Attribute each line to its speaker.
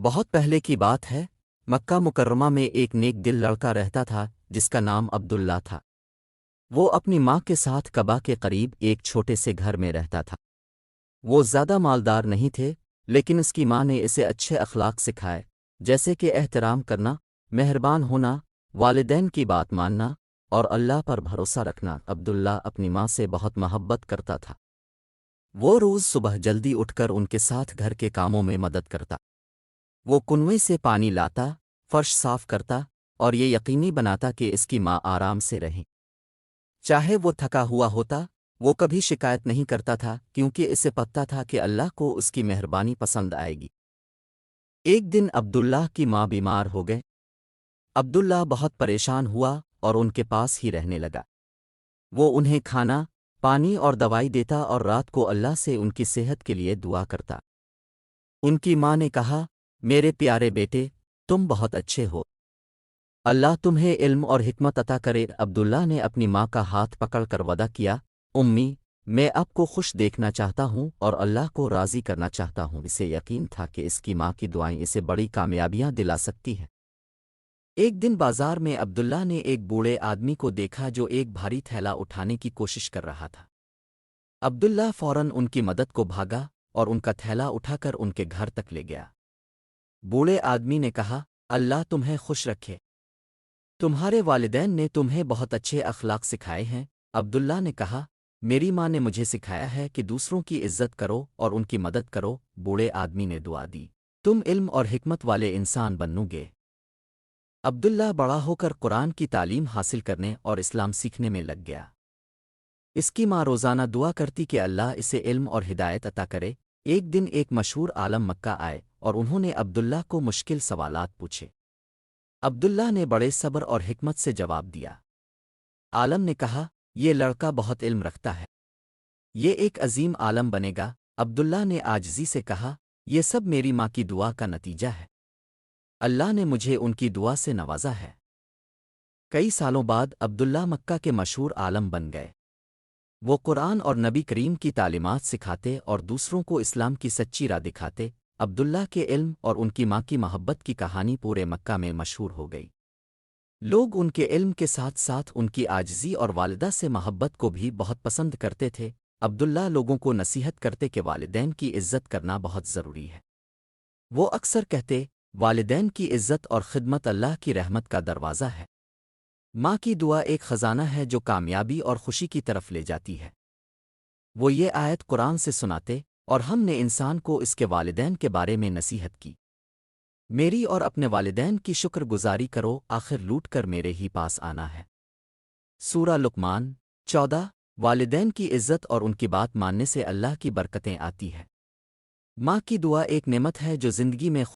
Speaker 1: بہت پہلے کی بات ہے، مکہ مکرمہ میں ایک نیک دل لڑکا رہتا تھا جس کا نام عبداللہ تھا۔ وہ اپنی ماں کے ساتھ کعبہ کے قریب ایک چھوٹے سے گھر میں رہتا تھا۔ وہ زیادہ مالدار نہیں تھے، لیکن اس کی ماں نے اسے اچھے اخلاق سکھائے، جیسے کہ احترام کرنا، مہربان ہونا، والدین کی بات ماننا اور اللہ پر بھروسہ رکھنا۔ عبداللہ اپنی ماں سے بہت محبت کرتا تھا۔ وہ روز صبح جلدی اٹھ کر ان کے ساتھ گھر کے کاموں میں مدد کرتا۔ وہ کنویں سے پانی لاتا، فرش صاف کرتا اور یہ یقینی بناتا کہ اس کی ماں آرام سے رہیں۔ چاہے وہ تھکا ہوا ہوتا، وہ کبھی شکایت نہیں کرتا تھا، کیونکہ اسے پتہ تھا کہ اللہ کو اس کی مہربانی پسند آئے گی۔ ایک دن عبداللہ کی ماں بیمار ہو گئے۔ عبداللہ بہت پریشان ہوا اور ان کے پاس ہی رہنے لگا۔ وہ انہیں کھانا، پانی اور دوائی دیتا اور رات کو اللہ سے ان کی صحت کے لیے دعا کرتا۔ ان کی ماں نے کہا، میرے پیارے بیٹے، تم بہت اچھے ہو، اللہ تمہیں علم اور حکمت عطا کرے۔ عبداللہ نے اپنی ماں کا ہاتھ پکڑ کر وعدہ کیا، امی، میں آپ کو خوش دیکھنا چاہتا ہوں اور اللہ کو راضی کرنا چاہتا ہوں۔ اسے یقین تھا کہ اس کی ماں کی دعائیں اسے بڑی کامیابیاں دلا سکتی ہیں۔ ایک دن بازار میں عبداللہ نے ایک بوڑھے آدمی کو دیکھا جو ایک بھاری تھیلا اٹھانے کی کوشش کر رہا تھا۔ عبداللہ فوراً ان کی مدد کو بھاگا اور ان کا تھیلا اٹھا کر ان کے گھر تک لے گیا۔ بوڑھے آدمی نے کہا، اللہ تمہیں خوش رکھے، تمہارے والدین نے تمہیں بہت اچھے اخلاق سکھائے ہیں۔ عبداللہ نے کہا، میری ماں نے مجھے سکھایا ہے کہ دوسروں کی عزت کرو اور ان کی مدد کرو۔ بوڑھے آدمی نے دعا دی، تم علم اور حکمت والے انسان بنو گے۔ عبداللہ بڑا ہو کر قرآن کی تعلیم حاصل کرنے اور اسلام سیکھنے میں لگ گیا۔ اس کی ماں روزانہ دعا کرتی کہ اللہ اسے علم اور ہدایت عطا کرے۔ ایک دن ایک مشہور عالم مکہ آئے اور انہوں نے عبداللہ کو مشکل سوالات پوچھے۔ عبداللہ نے بڑے صبر اور حکمت سے جواب دیا۔ عالم نے کہا، یہ لڑکا بہت علم رکھتا ہے، یہ ایک عظیم عالم بنے گا۔ عبداللہ نے عاجزی سے کہا، یہ سب میری ماں کی دعا کا نتیجہ ہے، اللہ نے مجھے ان کی دعا سے نوازا ہے۔ کئی سالوں بعد عبداللہ مکہ کے مشہور عالم بن گئے۔ وہ قرآن اور نبی کریم کی تعلیمات سکھاتے اور دوسروں کو اسلام کی سچی راہ دکھاتے۔ عبداللہ کے علم اور ان کی ماں کی محبت کی کہانی پورے مکہ میں مشہور ہو گئی۔ لوگ ان کے علم کے ساتھ ساتھ ان کی عاجزی اور والدہ سے محبت کو بھی بہت پسند کرتے تھے۔ عبداللہ لوگوں کو نصیحت کرتے کہ والدین کی عزت کرنا بہت ضروری ہے۔ وہ اکثر کہتے، والدین کی عزت اور خدمت اللہ کی رحمت کا دروازہ ہے۔ ماں کی دعا ایک خزانہ ہے جو کامیابی اور خوشی کی طرف لے جاتی ہے۔ وہ یہ آیت قرآن سے سناتے اور ہم نے انسان کو اس کے والدین کے بارے میں نصیحت کی، میری اور اپنے والدین کی شکر گزاری کرو، آخر لوٹ کر میرے ہی پاس آنا ہے۔ سورہ لقمان 14۔ والدین کی عزت اور ان کی بات ماننے سے اللہ کی برکتیں آتی ہے۔ ماں کی دعا ایک نعمت ہے جو زندگی میں